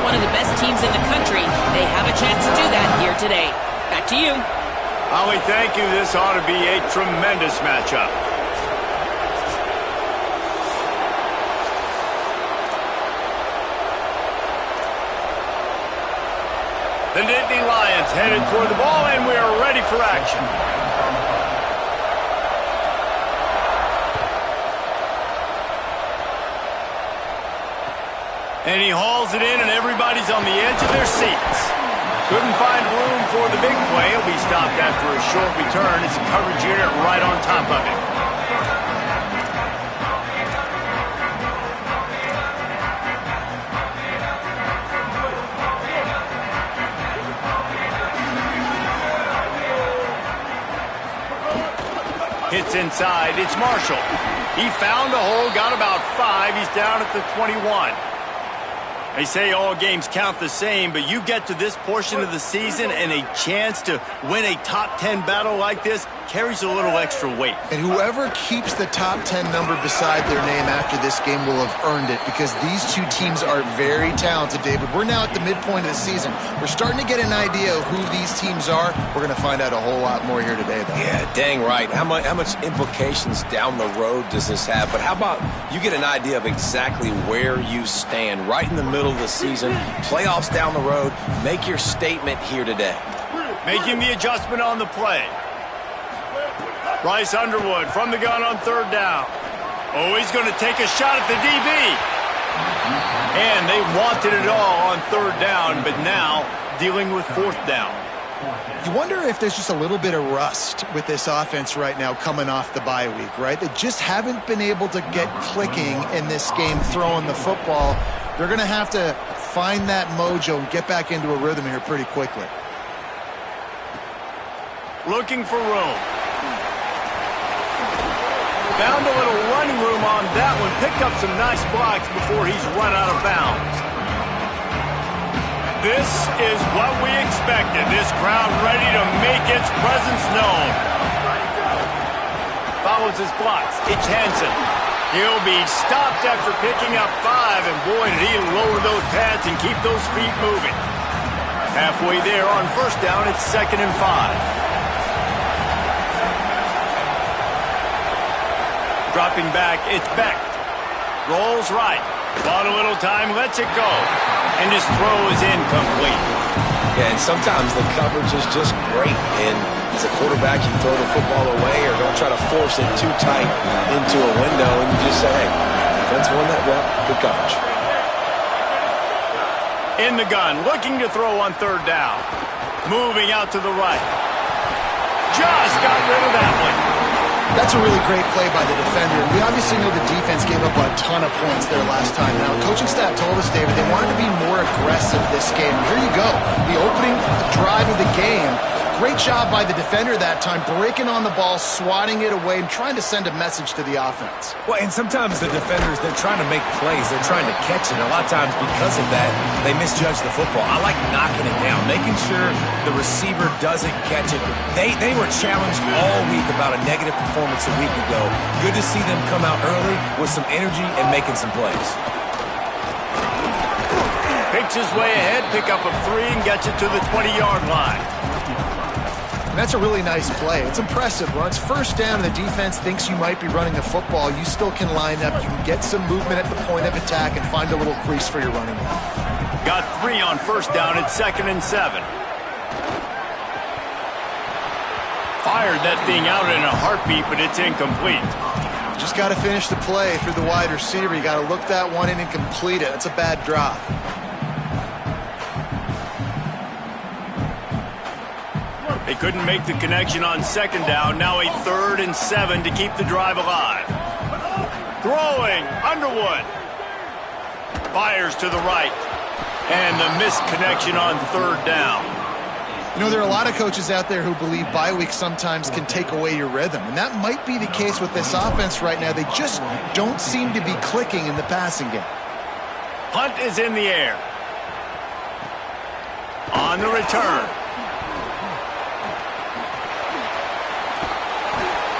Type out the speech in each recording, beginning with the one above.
one of the best teams in the country, they have a chance to do that here today. Back to you. Holly, thank you. This ought to be a tremendous matchup. The Nittany Lions headed toward the ball, and we are ready for action. And he hauls it in, and everybody's on the edge of their seats. Couldn't find room for the big play. He'll be stopped after a short return. It's a coverage unit right on top of it. Hits inside. It's Marshall. He found a hole, got about 5. He's down at the 21. They say all games count the same, but you get to this portion of the season and a chance to win a top 10 battle like this carries a little extra weight. And whoever keeps the top 10 number beside their name after this game will have earned it, because these two teams are very talented, David. We're now at the midpoint of the season. We're starting to get an idea of who these teams are. We're going to find out a whole lot more here today, though. Yeah, dang right. How much implications down the road does this have? But how about you get an idea of exactly where you stand right in the middle of the season, playoffs down the road, make your statement here today. Making the adjustment on the play. Bryce Underwood from the gun on third down. Oh, he's going to take a shot at the DB. And they wanted it all on third down, but now dealing with fourth down. You wonder if there's just a little bit of rust with this offense right now coming off the bye week, right? They just haven't been able to get clicking in this game throwing the football. They're going to have to find that mojo and get back into a rhythm here pretty quickly. Looking for room. Found a little running room on that one. Picked up some nice blocks before he's run out of bounds. This is what we expected. This crowd ready to make its presence known. Follows his blocks. It's Hansen. He'll be stopped after picking up 5, and boy, did he lower those pads and keep those feet moving. Halfway there on first down, it's 2nd and 5. Dropping back, it's Beck. Rolls right. Bought a little time, lets it go. And his throw is incomplete. Yeah, and sometimes the coverage is just great. And as a quarterback, you throw the football away or don't try to force it too tight into a window, and you just say, hey, defense won that rep, good coverage. In the gun, looking to throw on third down. Moving out to the right. Just got rid of that one. That's a really great play by the defender. And we obviously know the defense gave up a ton of points there last time. Now, coaching staff told us, David, they wanted to be more aggressive this game. Here you go. The opening drive of the game. Great job by the defender that time, breaking on the ball, swatting it away, and trying to send a message to the offense. Well, and sometimes the defenders, they're trying to make plays. They're trying to catch it. A lot of times because of that, they misjudge the football. I like knocking it down, making sure the receiver doesn't catch it. They were challenged all week about a negative performance a week ago. Good to see them come out early with some energy and making some plays. Picks his way ahead, pick up of 3, and gets it to the 20-yard line. And that's a really nice play. It's impressive. Once first down and the defense thinks you might be running the football, you still can line up. You can get some movement at the point of attack and find a little crease for your running back. Got 3 on first down. It's 2nd and 7. Fired that thing out in a heartbeat, but it's incomplete. Just got to finish the play through the wide receiver. You got to look that one in and complete it. That's a bad drop. They couldn't make the connection on 2nd down. Now a 3rd and 7 to keep the drive alive. Throwing, Underwood. Fires to the right. And the missed connection on 3rd down. You know, there are a lot of coaches out there who believe bye weeks sometimes can take away your rhythm. And that might be the case with this offense right now. They just don't seem to be clicking in the passing game. Hunt is in the air. On the return.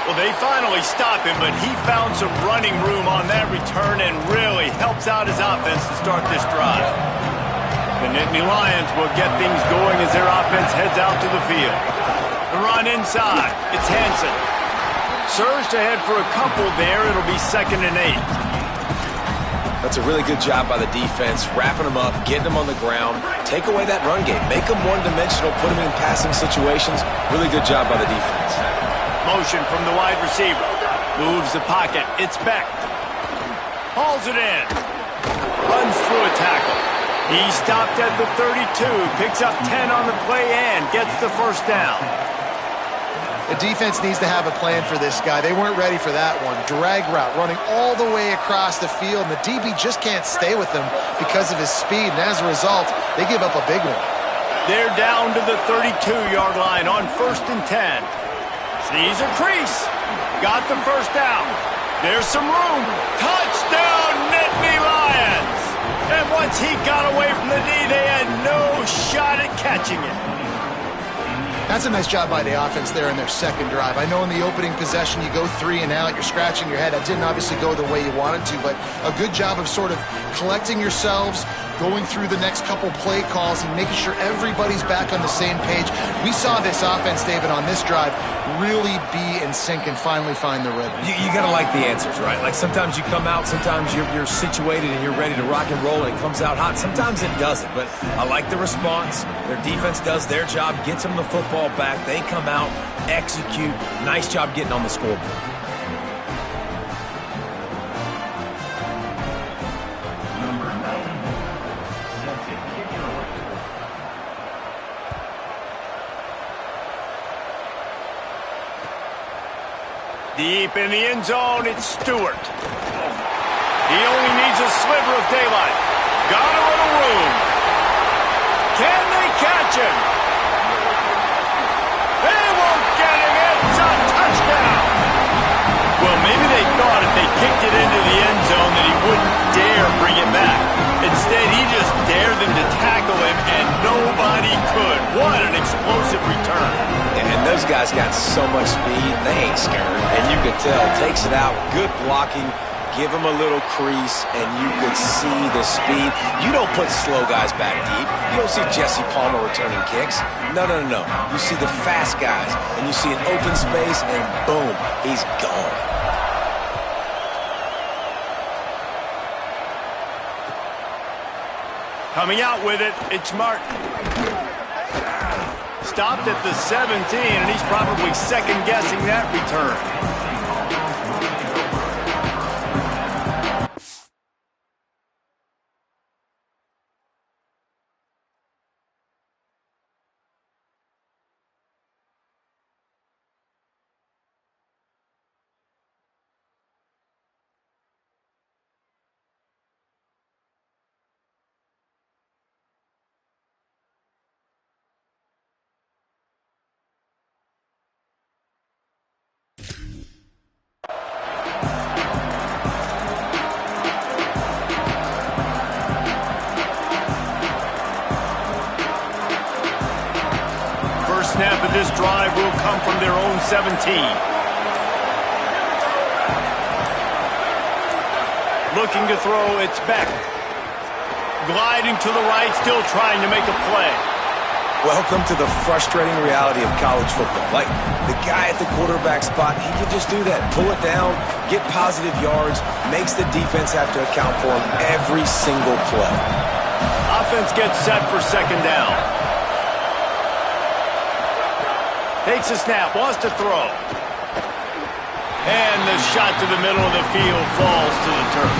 Well, they finally stop him, but he found some running room on that return and really helps out his offense to start this drive. Nittany Lions will get things going as their offense heads out to the field. The run inside. It's Hansen. Surged ahead for a couple there. It'll be 2nd and 8. That's a really good job by the defense, wrapping them up, getting them on the ground, take away that run game, make them one-dimensional, put them in passing situations. Really good job by the defense. Motion from the wide receiver. Moves the pocket. It's Beck. Hauls it in. Runs through a tackle. He stopped at the 32, picks up 10 on the play and gets the first down. The defense needs to have a plan for this guy. They weren't ready for that one. Drag route running all the way across the field, and the DB just can't stay with him because of his speed, and as a result, they give up a big one. They're down to the 32-yard line on 1st and 10. Sees a crease. Got the first down. There's some room. Touchdown, Nittany Lions! And once he got away from the knee, they had no shot at catching it. That's a nice job by the offense there in their second drive. I know in the opening possession you go 3 and out, you're scratching your head. That didn't obviously go the way you wanted to, but a good job of sort of collecting yourselves, going through the next couple play calls and making sure everybody's back on the same page. We saw this offense, David, on this drive really be in sync and finally find the rhythm. You got to like the answers, right? Like sometimes you come out, sometimes you're situated and you're ready to rock and roll and it comes out hot. Sometimes it doesn't, but I like the response. Their defense does their job, gets them the football back. They come out, execute. Nice job getting on the scoreboard. Deep in the end zone, it's Stewart. He only needs a sliver of daylight. Got a little room. Can they catch him? They won't get him. It's a touchdown. Well, maybe they thought if they kicked it into the end zone that he wouldn't dare bring it back. Instead, he just dared them to tackle him, and nobody could. What an explosive return. And those guys got so much speed, they ain't scared. And you could tell, takes it out, good blocking, give him a little crease, and you could see the speed. You don't put slow guys back deep. You don't see Jesse Palmer returning kicks. No. You see the fast guys, and you see an open space, and boom, he's gone. Coming out with it, it's Martin. Stopped at the 17, and he's probably second-guessing that return. Snap of this drive will come from their own 17. Looking to throw, it's Beck. Gliding to the right, still trying to make a play. Welcome to the frustrating reality of college football. Like, the guy at the quarterback spot, he can just do that. Pull it down, get positive yards, makes the defense have to account for him every single play. Offense gets set for second down. Takes a snap, wants to throw. And the shot to the middle of the field falls to the turf.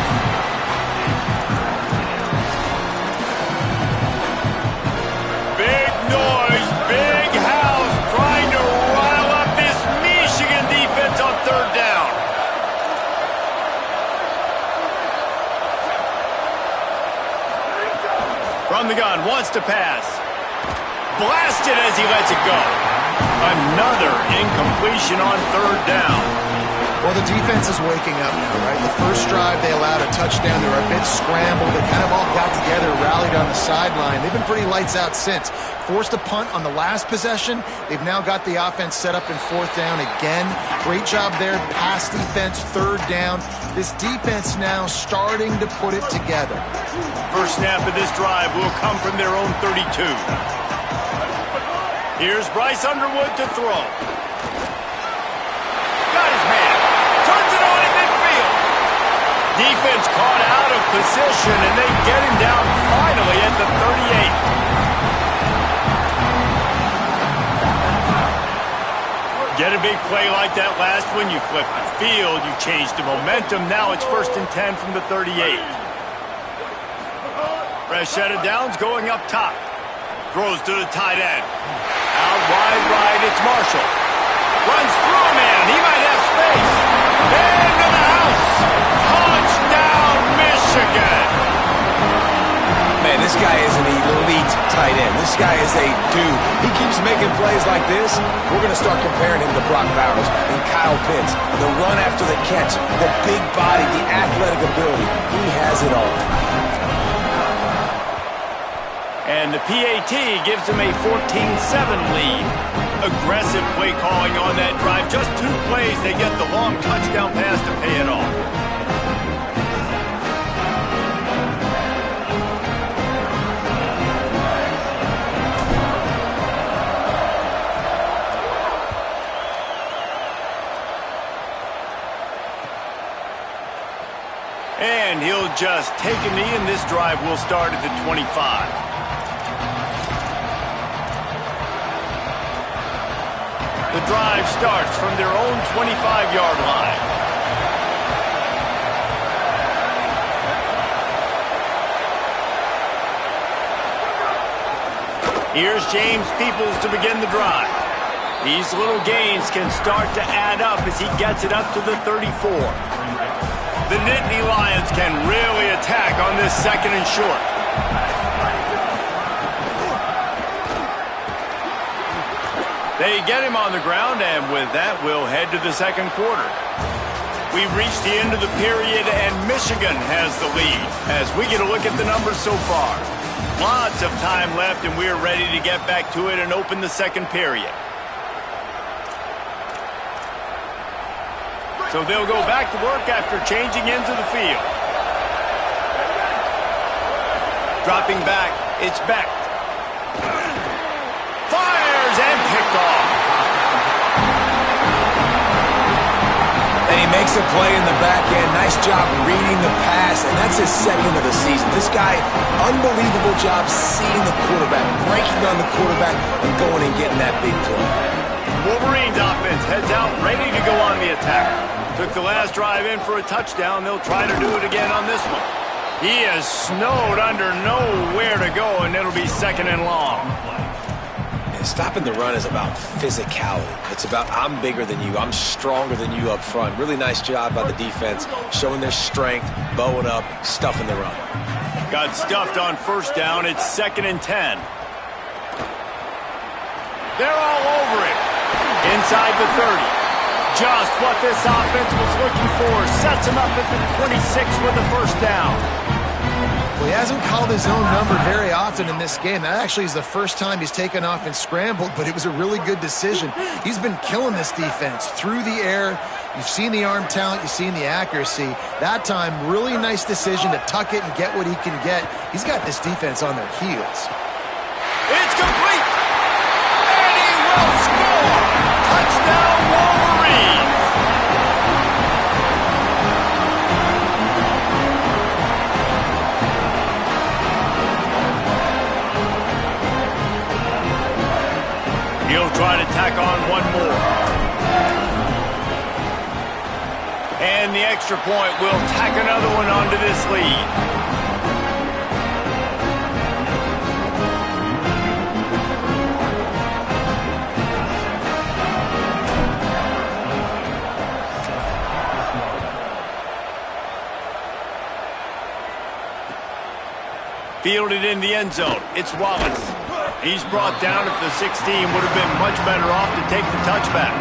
Big noise, big house, trying to rile up this Michigan defense on third down. From the gun, wants to pass. Blasted as he lets it go. Another incompletion on third down. Well, the defense is waking up now, right? The first drive, they allowed a touchdown. They were a bit scrambled. They kind of all got together, rallied on the sideline. They've been pretty lights out since. Forced a punt on the last possession. They've now got the offense set up in fourth down again. Great job there. Pass defense, third down. This defense now starting to put it together. First snap of this drive will come from their own 32. Here's Bryce Underwood to throw. Got his man. Turns it on in midfield. Defense caught out of position, and they get him down finally at the 38. Get a big play like that last one, you flip the field, you change the momentum. Now it's 1st and 10 from the 38. Fresh set of downs going up top. Throws to the tight end. Out wide right, it's Marshall. Runs through a man. He might have space. Into the house. Touchdown, Michigan. Man, this guy is an elite tight end. This guy is a dude. He keeps making plays like this. We're going to start comparing him to Brock Bowers and Kyle Pitts. The run after the catch, the big body, the athletic ability. He has it all. And the PAT gives them a 14-7 lead. Aggressive play calling on that drive. Just 2 plays, they get the long touchdown pass to pay it off. And he'll just take a knee, and this drive will start at the 25. The drive starts from their own 25-yard line. Here's James Peoples to begin the drive. These little gains can start to add up as he gets it up to the 34. The Nittany Lions can really attack on this 2nd and short. They get him on the ground, and with that, we'll head to the 2nd quarter. We've reached the end of the period, and Michigan has the lead as we get a look at the numbers so far. Lots of time left, and we're ready to get back to it and open the 2nd period. So they'll go back to work after changing into the field. Dropping back, it's Beck. Fires and picked off. And he makes a play in the back end. Nice job reading the pass, and that's his 2nd of the season. This guy, unbelievable job seeing the quarterback, breaking on the quarterback, and going and getting that big play. Wolverines offense heads out, ready to go on the attack. Took the last drive in for a touchdown. They'll try to do it again on this one. He is snowed under nowhere to go, and it'll be 2nd and long. And stopping the run is about physicality. It's about I'm bigger than you. I'm stronger than you up front. Really nice job by the defense, showing their strength, bowing up, stuffing the run. Got stuffed on 1st down. It's 2nd and 10. They're all over it. Inside the 30. Just what this offense was looking for. Sets him up at the 26 with a 1st down. Well, he hasn't called his own number very often in this game. That actually is the first time he's taken off and scrambled, but it was a really good decision. He's been killing this defense through the air. You've seen the arm talent. You've seen the accuracy. That time, really nice decision to tuck it and get what he can get. He's got this defense on their heels. It's complete. And he will score. Touchdown, Wolverines. He'll try to tack on one more. And the extra point will tack another one onto this lead. Fielded in the end zone. It's Wallace. He's brought down at the 16. Would have been much better off to take the touchback.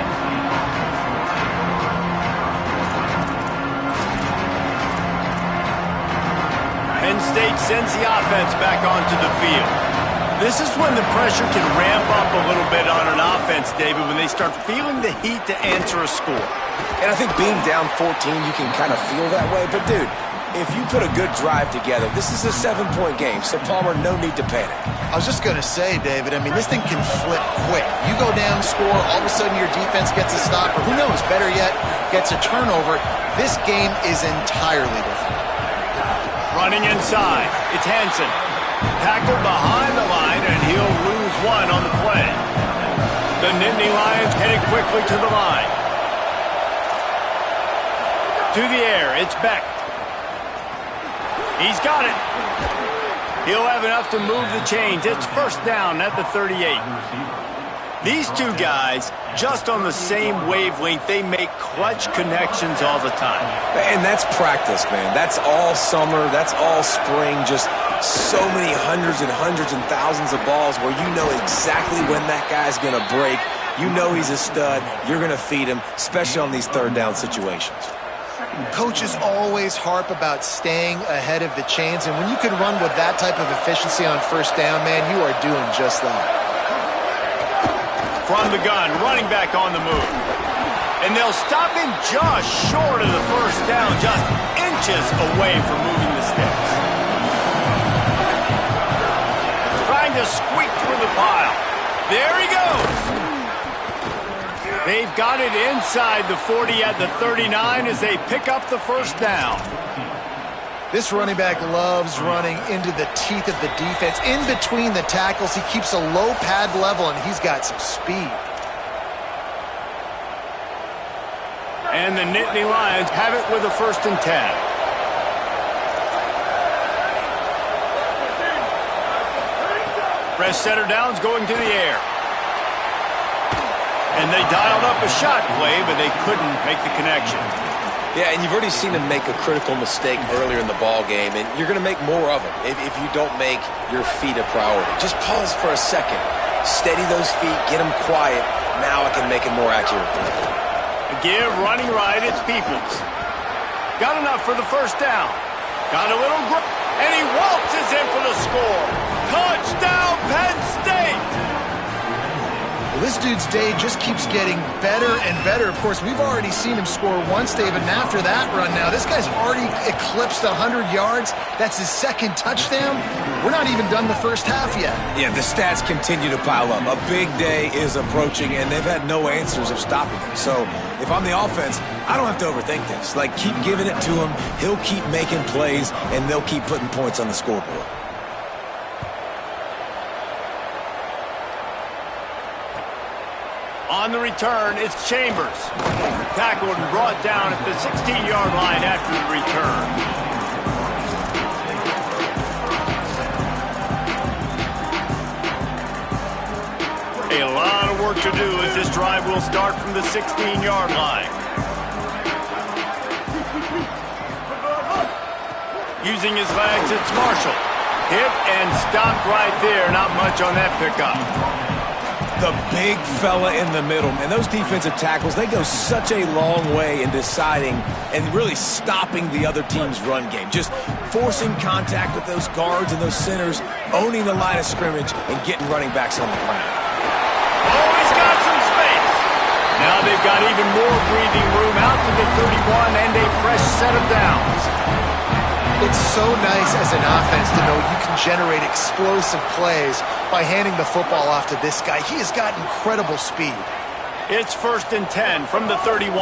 State sends the offense back onto the field. This is when the pressure can ramp up a little bit on an offense, David, when they start feeling the heat to answer a score. And I think being down 14, you can kind of feel that way. But, dude, if you put a good drive together, this is a 7-point game. So, Palmer, no need to panic. I was just going to say, David, I mean, this thing can flip quick. You go down, score, all of a sudden your defense gets a stop, or who knows, better yet, gets a turnover. This game is entirely different. Running inside, it's Hansen. Tackled behind the line, and he'll lose one on the play. The Nittany Lions headed quickly to the line. To the air, it's Beck. He's got it. He'll have enough to move the chains. It's first down at the 38. These two guys, just on the same wavelength, they make clutch connections all the time. And that's practice, man. That's all summer. That's all spring. Just so many hundreds and thousands of balls where you know exactly when that guy's going to break. You know he's a stud. You're going to feed him, especially on these third down situations. Coaches always harp about staying ahead of the chains, and when you can run with that type of efficiency on first down, man, you are doing just that. From the gun, running back on the move. And they'll stop him just short of the first down, just inches away from moving the sticks. Trying to squeak through the pile. There he goes. They've got it inside the 40 at the 39 as they pick up the first down. This running back loves running into the teeth of the defense. In between the tackles, he keeps a low pad level, and he's got some speed. And the Nittany Lions have it with a 1st and 10. Fresh center downs going to the air. And they dialed up a shot play, but they couldn't make the connection. Yeah, and you've already seen him make a critical mistake earlier in the ball game, and you're going to make more of them if you don't make your feet a priority. Just pause for a second. Steady those feet, get them quiet. Now I can make it more accurate. Give running right, it's Peoples. Got enough for the first down. Got a little grip, and he waltzes in for the score. Touchdown, Penn State! Well, this dude's day just keeps getting better and better. Of course, we've already seen him score once, David, and after that run now, this guy's already eclipsed 100 yards. That's his 2nd touchdown. We're not even done the first half yet. Yeah, the stats continue to pile up. A big day is approaching, and they've had no answers of stopping him. So if I'm the offense, I don't have to overthink this. Like, keep giving it to him. He'll keep making plays, and they'll keep putting points on the scoreboard. On the return, it's Chambers. Tackled and brought down at the 16-yard line after the return. A lot of work to do as this drive will start from the 16-yard line. Using his legs, it's Marshall. Hit and stopped right there. Not much on that pickup. The big fella in the middle. And those defensive tackles, they go such a long way in deciding and really stopping the other team's run game. Just forcing contact with those guards and those centers, owning the line of scrimmage, and getting running backs on the ground. Oh, he's got some space. Now they've got even more breathing room out to the 31 and a fresh set of downs. It's so nice as an offense to know you can generate explosive plays by handing the football off to this guy. He has got incredible speed. It's 1st and 10 from the 31.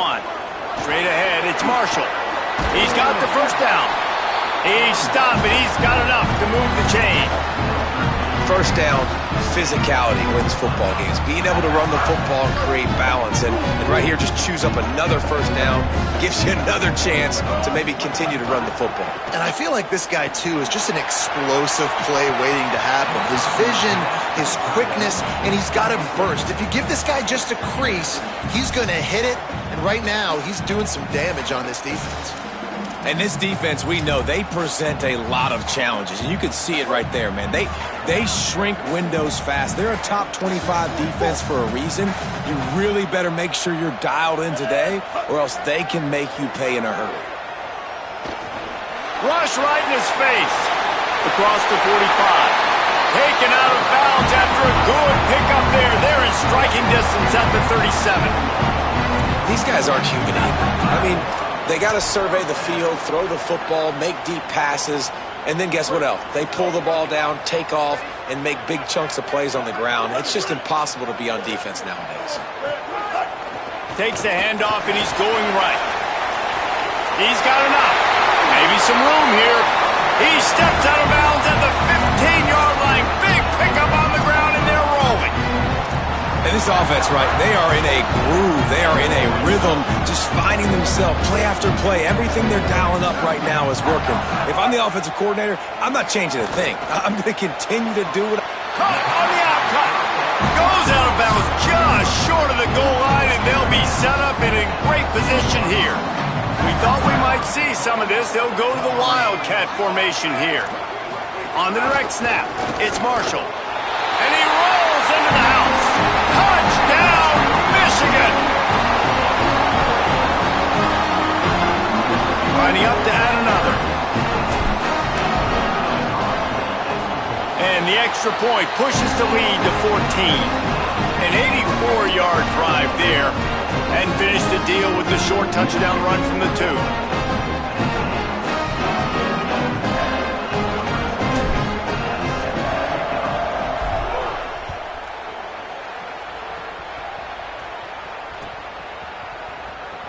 Straight ahead, it's Marshall. He's got the first down. He's stopped, and he's got enough to move the chain. First down, physicality wins football games. Being able to run the football and create balance. And right here, just choose up another first down. Gives you another chance to maybe continue to run the football. And I feel like this guy, too, is just an explosive play waiting to happen. His vision, his quickness, and he's got a burst. If you give this guy just a crease, he's going to hit it. And right now, he's doing some damage on this defense. And this defense, we know, they present a lot of challenges. And you can see it right there, man. They shrink windows fast. They're a top 25 defense for a reason. You really better make sure you're dialed in today, or else they can make you pay in a hurry. Rush right in his face. across the 45. Taken out of bounds after a good pickup there. They're in striking distance at the 37. These guys aren't human either. I mean, they got to survey the field, throw the football, make deep passes, and then guess what else? They pull the ball down, take off, and make big chunks of plays on the ground. It's just impossible to be on defense nowadays. Takes the handoff, and he's going right. He's got enough. Maybe some room here. He steps out of bounds at the 15-yard line. Big pickup on the ground, and they're rolling. And this offense, right, they are in a groove. They are in a rhythm, just finding themselves play after play. Everything they're dialing up right now is working. If I'm the offensive coordinator, I'm not changing a thing. I'm going to continue to do what Caught on the outcut. Goes out of bounds just short of the goal line, and they'll be set up in a great position here. We thought we might see some of this. They'll go to the Wildcat formation here. On the direct snap, it's Marshall. And he rolls into the house. Touchdown, Michigan! Lining up to add another. And the extra point pushes the lead to 14. An 84-yard drive there. And finish the deal with the short touchdown run from the 2.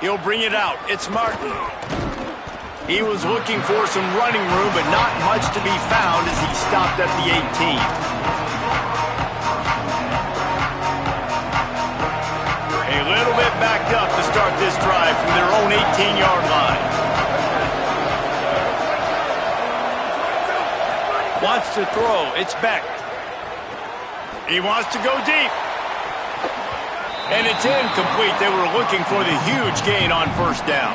He'll bring it out. It's Martin. He was looking for some running room, but not much to be found as he stopped at the 18. A little bit backed up to start this drive from their own 18-yard line. Wants to throw. It's Beck. He wants to go deep. And it's incomplete. They were looking for the huge gain on first down.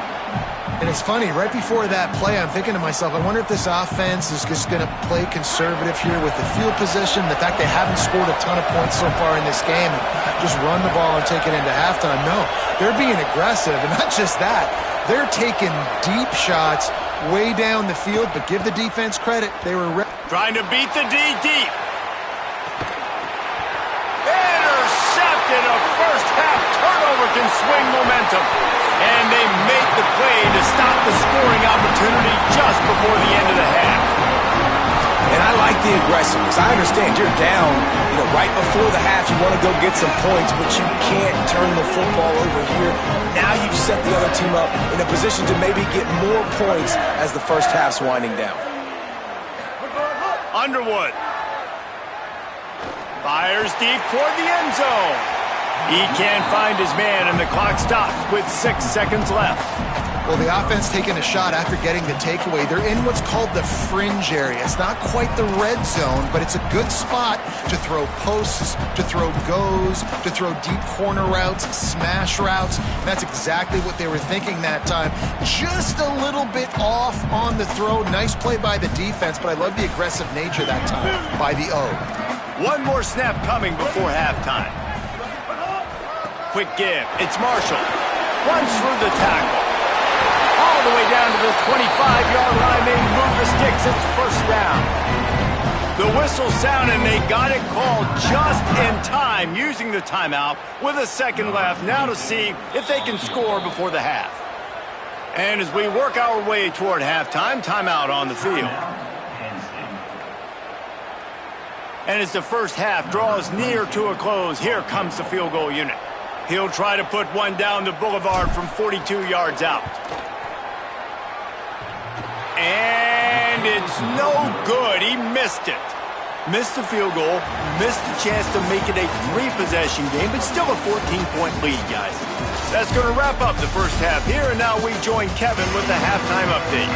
And it's funny, right before that play, I'm thinking to myself, I wonder if this offense is just going to play conservative here with the field position, the fact they haven't scored a ton of points so far in this game, and just run the ball and take it into halftime. No, they're being aggressive, and not just that, they're taking deep shots way down the field, but give the defense credit. They were trying to beat the D deep. Intercepted. A first-half turnover can swing momentum. And they make the play to stop the scoring opportunity just before the end of the half. And I like the aggressiveness. I understand you're down, right before the half. You want to go get some points, but you can't turn the football over here. Now you've set the other team up in a position to maybe get more points as the first half's winding down. Underwood fires deep toward the end zone. He can't find his man, and the clock stops with 6 seconds left. Well, the offense taking a shot after getting the takeaway. They're in what's called the fringe area. It's not quite the red zone, but it's a good spot to throw posts, to throw goes, to throw deep corner routes, smash routes. That's exactly what they were thinking that time. Just a little bit off on the throw. Nice play by the defense, but I love the aggressive nature that time by the O. One more snap coming before halftime. Quick give. It's Marshall. Runs through the tackle. All the way down to the 25-yard line. They move the sticks. It's first down. The whistle sounded, and they got it called just in time, using the timeout with a second left. Now to see if they can score before the half. And as we work our way toward halftime, timeout on the field. And as the first half draws near to a close, here comes the field goal unit. He'll try to put one down the boulevard from 42 yards out. And it's no good. He missed it. Missed the field goal, missed the chance to make it a 3-possession game, but still a 14-point lead, guys. That's going to wrap up the first half here, and now we join Kevin with the halftime update.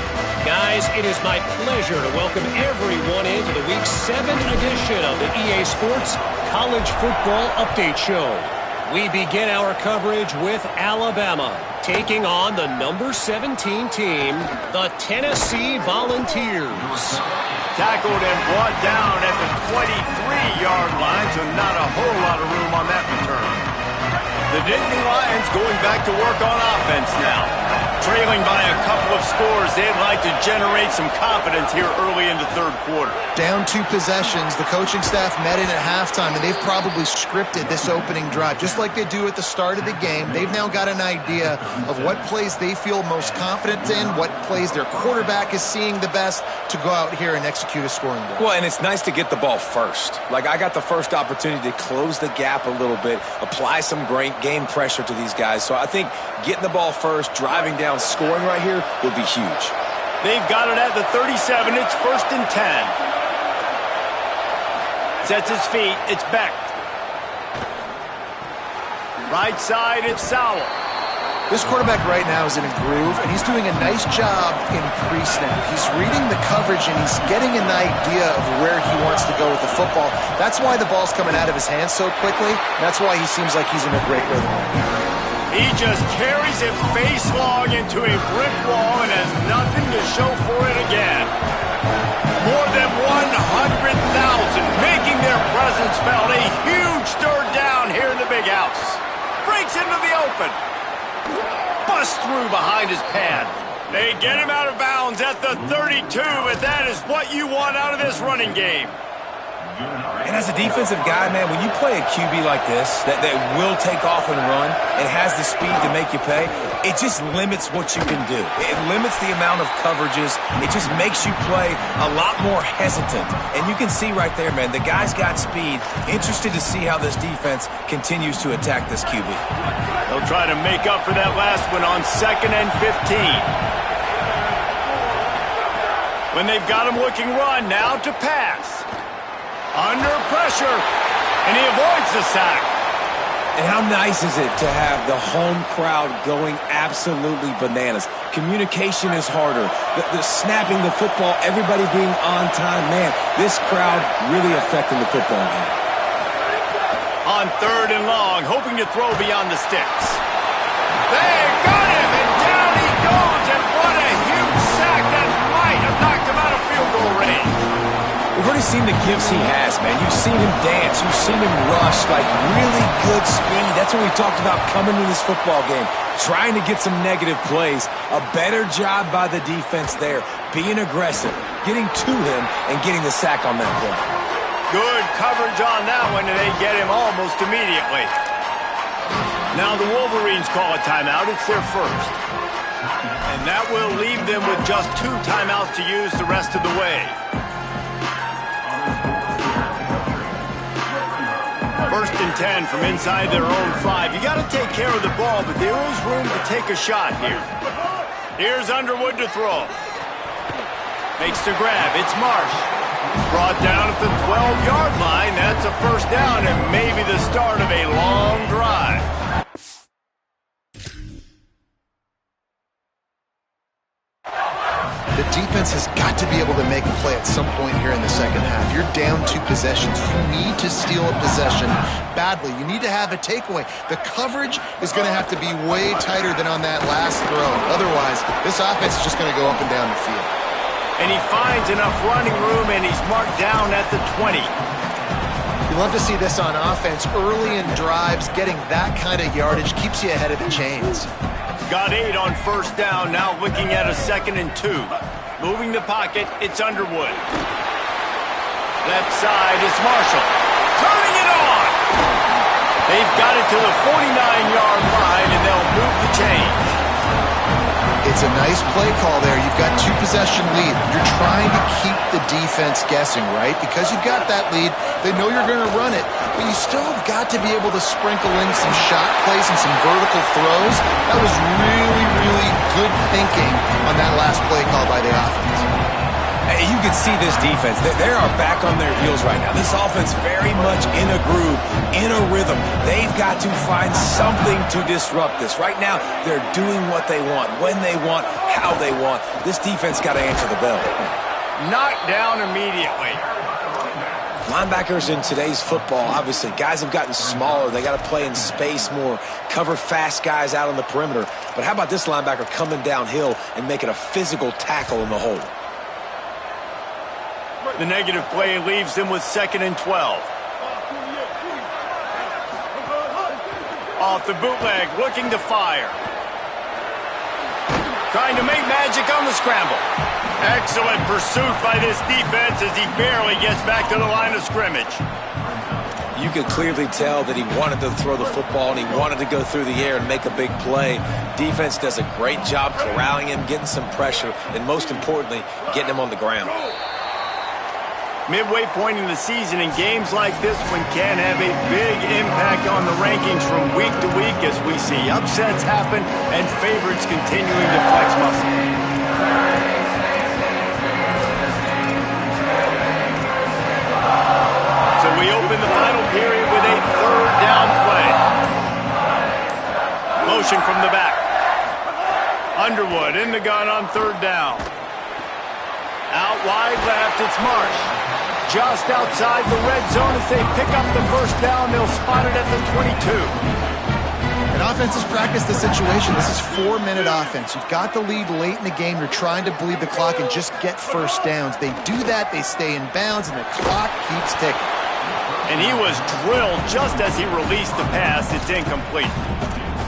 Guys, it is my pleasure to welcome everyone into the Week 7 edition of the EA Sports College Football Update Show. We begin our coverage with Alabama taking on the number 17 team, the Tennessee Volunteers. Tackled and brought down at the 23-yard line, so not a whole lot of room on that return. The Nittany Lions going back to work on offense now. Trailing by a couple of scores, they'd like to generate some confidence here early in the third quarter. Down 2 possessions, the coaching staff met in at halftime, and they've probably scripted this opening drive. Just like they do at the start of the game, they've now got an idea of what plays they feel most confident in, what plays their quarterback is seeing the best to go out here and execute a scoring drive. Well, and it's nice to get the ball first. Like, I got the first opportunity to close the gap a little bit, apply some great game pressure to these guys. So I think getting the ball first, driving down, scoring right here would be huge. They've got it at the 37. It's 1st and 10. Sets his feet. It's Beck. Right side, it's Sowell. This quarterback right now is in a groove, and he's doing a nice job in pre-snap. He's reading the coverage, and he's getting an idea of where he wants to go with the football. That's why the ball's coming out of his hands so quickly. That's why he seems like he's in a great rhythm. He just carries it face long into a brick wall and has nothing to show for it again. More than 100,000 making their presence felt. A huge third down here in the big house. Breaks into the open. Bust through behind his pad. They get him out of bounds at the 32, but that is what you want out of this running game. And as a defensive guy, man, when you play a QB like this that will take off and run and has the speed to make you pay, it just limits what you can do. It limits the amount of coverages. It just makes you play a lot more hesitant. And you can see right there, man, the guy's got speed. Interested to see how this defense continues to attack this QB. They'll try to make up for that last one on 2nd and 15. When they've got him looking run, now to pass. Under pressure, and he avoids the sack. And how nice is it to have the home crowd going absolutely bananas? Communication is harder. The snapping the football, everybody being on time. Man, this crowd really affecting the football game. On 3rd and long, hoping to throw beyond the sticks. They got him, and down he goes, and what a huge sack that might have knocked him out of field goal range. We've already seen the gifts he has, man. You've seen him dance. You've seen him rush, like really good speed. That's what we talked about coming to this football game, trying to get some negative plays. A better job by the defense there, being aggressive, getting to him, and getting the sack on that play. Good coverage on that one, and they get him almost immediately. Now the Wolverines call a timeout. It's their first. And that will leave them with just 2 timeouts to use the rest of the way. 1st and 10 from inside their own 5. You got to take care of the ball, but there is room to take a shot here. Here's Underwood to throw. Makes the grab. It's Marsh. Brought down at the 12-yard line. That's a 1st down and maybe the start of a long drive. The defense has got to be able to make a play at some point here in the second half. You're down 2 possessions. You need to steal a possession badly. You need to have a takeaway. The coverage is going to have to be way tighter than on that last throw. Otherwise, this offense is just going to go up and down the field. And he finds enough running room, and he's marked down at the 20. You love to see this on offense. Early in drives, getting that kind of yardage keeps you ahead of the chains. Got 8 on 1st down, now looking at a 2nd and 2. Moving the pocket, it's Underwood. Left side, it's Marshall. Turning it on! They've got it to the 49-yard line, and they'll move the chains. It's a nice play call there. You've got 2-possession lead. You're trying to keep the defense guessing, right? Because you've got that lead, they know you're going to run it, but you still have got to be able to sprinkle in some shot plays and some vertical throws. That was really, really good thinking on that last play call by the offense. You can see this defense. They are back on their heels right now. This offense very much in a groove, in a rhythm. They've got to find something to disrupt this. Right now, they're doing what they want, when they want, how they want. This defense got to answer the bell. Knocked down immediately. Linebackers in today's football, obviously, guys have gotten smaller. They got to play in space more, cover fast guys out on the perimeter. But how about this linebacker coming downhill and making a physical tackle in the hole? The negative play leaves them with 2nd and 12. Off the bootleg, looking to fire. Trying to make magic on the scramble. Excellent pursuit by this defense as he barely gets back to the line of scrimmage. You could clearly tell that he wanted to throw the football and he wanted to go through the air and make a big play. Defense does a great job corralling him, getting some pressure, and most importantly, getting him on the ground. Midway point in the season, and games like this one can have a big impact on the rankings from week to week as we see upsets happen and favorites continuing to flex muscle. So we open the final period with a third down play. Motion from the back. Underwood in the gun on third down. Out wide left, it's Marsh. Just outside the red zone as they pick up the first down. They'll spot it at the 22. And offenses practice the situation. This is 4-minute offense. You've got the lead late in the game. You're trying to bleed the clock and just get first downs. They do that, they stay in bounds, and the clock keeps ticking. And he was drilled just as he released the pass. It's incomplete.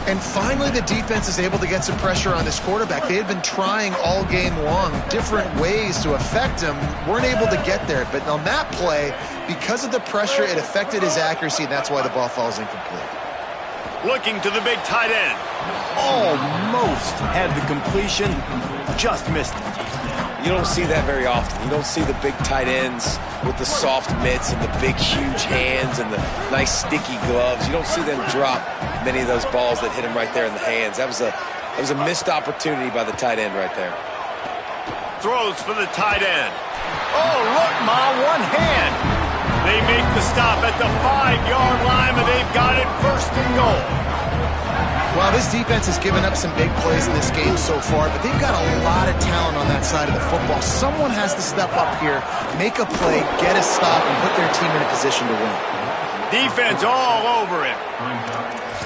And finally, the defense is able to get some pressure on this quarterback. They had been trying all game long different ways to affect him. Weren't able to get there. But on that play, because of the pressure, it affected his accuracy, and that's why the ball falls incomplete. Looking to the big tight end. Almost had the completion. Just missed it. You don't see that very often. You don't see the big tight ends with the soft mitts and the big, huge hands and the nice, sticky gloves. You don't see them drop many of those balls that hit him right there in the hands. That was a missed opportunity by the tight end right there. Throws for the tight end. Oh, look, Ma, one hand. They make the stop at the 5-yard line, and they've got it first and goal. Well, this defense has given up some big plays in this game so far, but they've got a lot of talent on that side of the football. Someone has to step up here, make a play, get a stop, and put their team in a position to win. Defense all over it.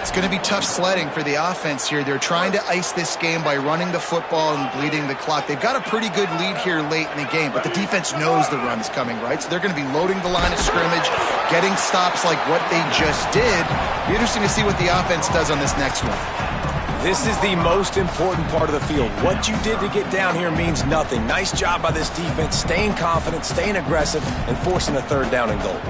It's going to be tough sledding for the offense here. They're trying to ice this game by running the football and bleeding the clock. They've got a pretty good lead here late in the game, but the defense knows the run's coming, right? So they're going to be loading the line of scrimmage, getting stops like what they just did. Be interesting to see what the offense does on this next one. This is the most important part of the field. What you did to get down here means nothing. Nice job by this defense, staying confident, staying aggressive, and forcing a third down and goal.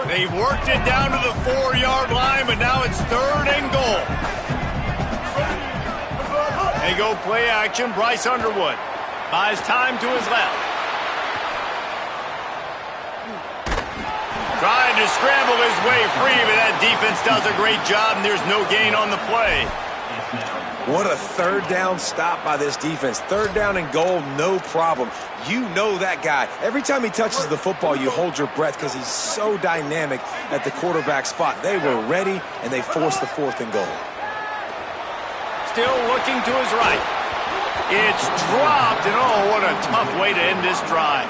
They've worked it down to the 4-yard line, but now it's third and goal. They go play action. Bryce Underwood buys time to his left. Trying to scramble his way free, but that defense does a great job, and there's no gain on the play. What a third down stop by this defense. Third down and goal, no problem. You know that guy. Every time he touches the football, you hold your breath because he's so dynamic at the quarterback spot. They were ready, and they forced the fourth and goal. Still looking to his right. It's dropped, and oh, what a tough way to end this drive.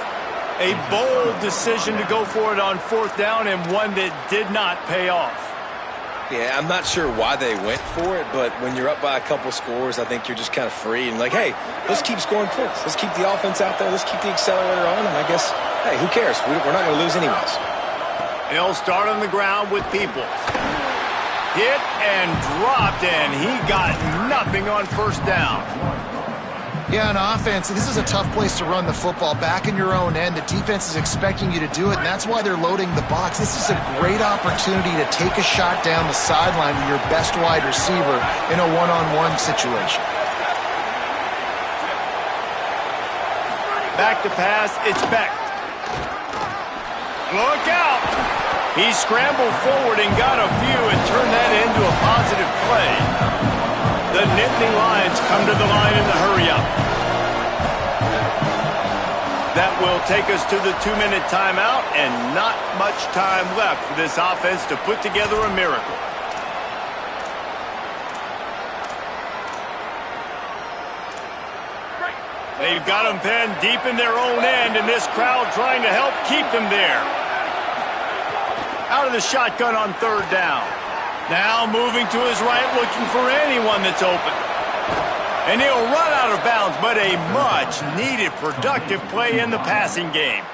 A bold decision to go for it on fourth down, and one that did not pay off. Yeah, I'm not sure why they went for it, but when you're up by a couple scores, I think you're just kind of free and like, hey, let's keep scoring points. Let's keep the offense out there. Let's keep the accelerator on, and I guess, hey, who cares? We're not going to lose anyways. He'll start on the ground with Peoples. Hit and dropped, and he got nothing on first down. Yeah, on offense, this is a tough place to run the football. Back in your own end, the defense is expecting you to do it, and that's why they're loading the box. This is a great opportunity to take a shot down the sideline with your best wide receiver in a one-on-one situation. Back to pass, it's Beck. Look out! He scrambled forward and got a few and turned that into a positive play. The Nittany Lions come to the line in the hurry-up. That will take us to the 2-minute timeout, and not much time left for this offense to put together a miracle. They've got them penned deep in their own end, and this crowd trying to help keep them there. Out of the shotgun on third down. Now moving to his right, looking for anyone that's open. And he'll run out of bounds, but a much-needed productive play in the passing game.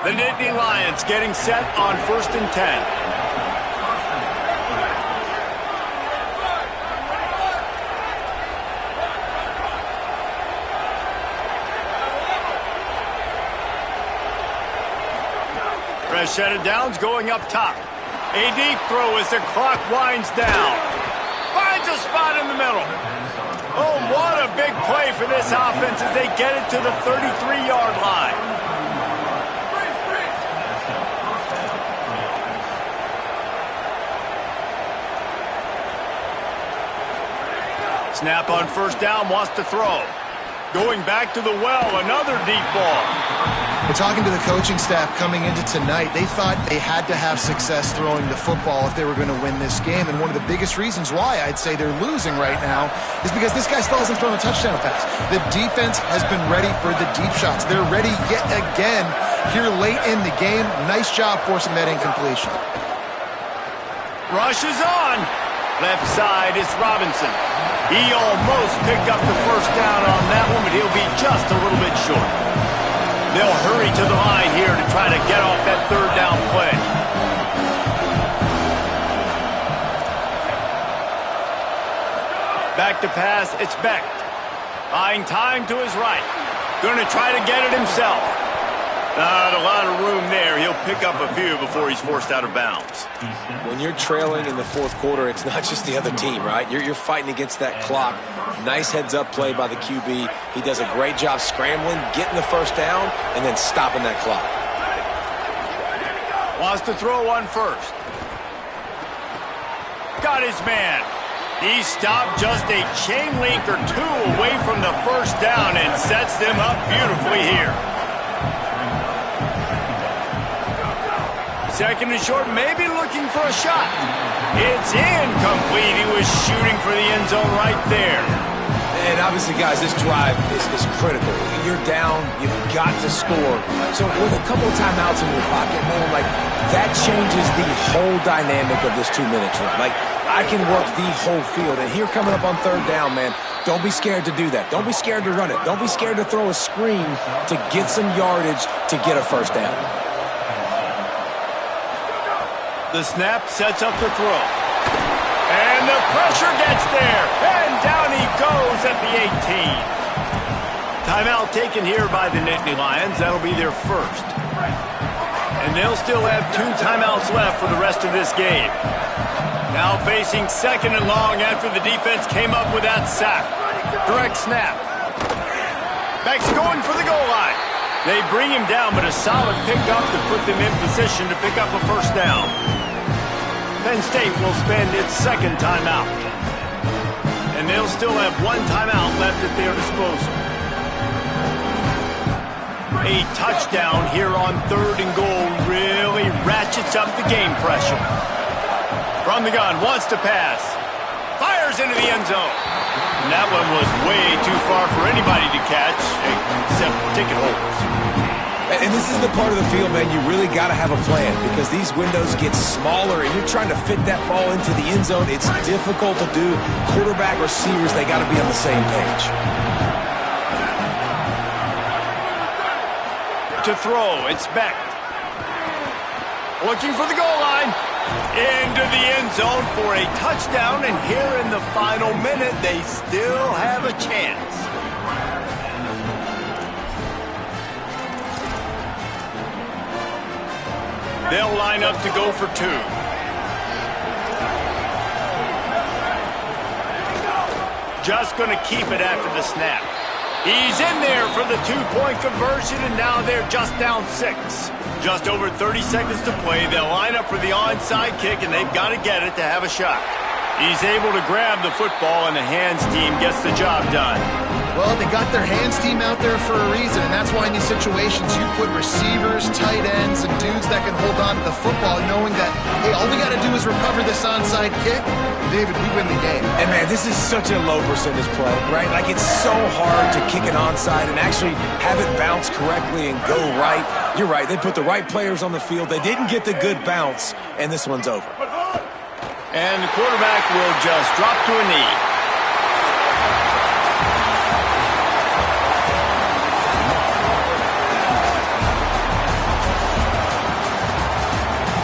The Nittany Lions getting set on 1st and 10. The shut it down's going up top. A deep throw as the clock winds down. Finds a spot in the middle. Oh, what a big play for this offense as they get it to the 33-yard line. Snap on first down, wants to throw. Going back to the well, another deep ball. We're talking to the coaching staff coming into tonight. They thought they had to have success throwing the football if they were going to win this game. And one of the biggest reasons why I'd say they're losing right now is because this guy still hasn't thrown a touchdown pass. The defense has been ready for the deep shots. They're ready yet again here late in the game. Nice job forcing that incompletion. Rush is on. Left side is Robinson. He almost picked up the first down on that one, but he'll be just a little bit short. They'll hurry to the line here to try to get off that third down play. Back to pass, it's Beck. Buying time to his right. Going to try to get it himself. Not a lot of room there. He'll pick up a few before he's forced out of bounds. When you're trailing in the fourth quarter, it's not just the other team, right? You're fighting against that clock. Nice heads-up play by the QB. He does a great job scrambling, getting the first down, and then stopping that clock. Wants to throw on first. Got his man. He stopped just a chain link or two away from the first down and sets them up beautifully here. Second and short, maybe looking for a shot. It's incomplete. He was shooting for the end zone right there. And obviously, guys, this drive is critical. You're down. You've got to score. So with a couple of timeouts in your pocket, man, like, that changes the whole dynamic of this 2-minute drill. Like, I can work the whole field. And here coming up on third down, man, don't be scared to do that. Don't be scared to run it. Don't be scared to throw a screen to get some yardage to get a first down. The snap sets up the throw. And the pressure gets there. And down he goes at the 18. Timeout taken here by the Nittany Lions. That'll be their first. And they'll still have 2 timeouts left for the rest of this game. Now facing second and long after the defense came up with that sack. Direct snap. Beck's going for the goal line. They bring him down, but a solid pickup to put them in position to pick up a first down. Penn State will spend its second timeout. And they'll still have 1 timeout left at their disposal. A touchdown here on third and goal really ratchets up the game pressure. From the gun, wants to pass. Fires into the end zone. And that one was way too far for anybody to catch, except ticket holders. And this is the part of the field, man, you really got to have a plan because these windows get smaller and you're trying to fit that ball into the end zone. It's difficult to do. Quarterback, receivers, they got to be on the same page. To throw, it's Beck. Looking for the goal line. Into the end zone for a touchdown, and here in the final minute, they still have a chance. They'll line up to go for 2. Just going to keep it after the snap. He's in there for the 2-point conversion, and now they're just down 6. Just over 30 seconds to play. They'll line up for the onside kick, and they've got to get it to have a shot. He's able to grab the football, and the hands team gets the job done. Well, they got their hands team out there for a reason, and that's why in these situations you put receivers, tight ends, and dudes that can hold on to the football, knowing that, hey, all we got to do is recover this onside kick. David, we win the game. And, man, this is such a low percentage play, right? Like, it's so hard to kick an onside and actually have it bounce correctly and go right. You're right. They put the right players on the field. They didn't get the good bounce, and this one's over. And the quarterback will just drop to a knee.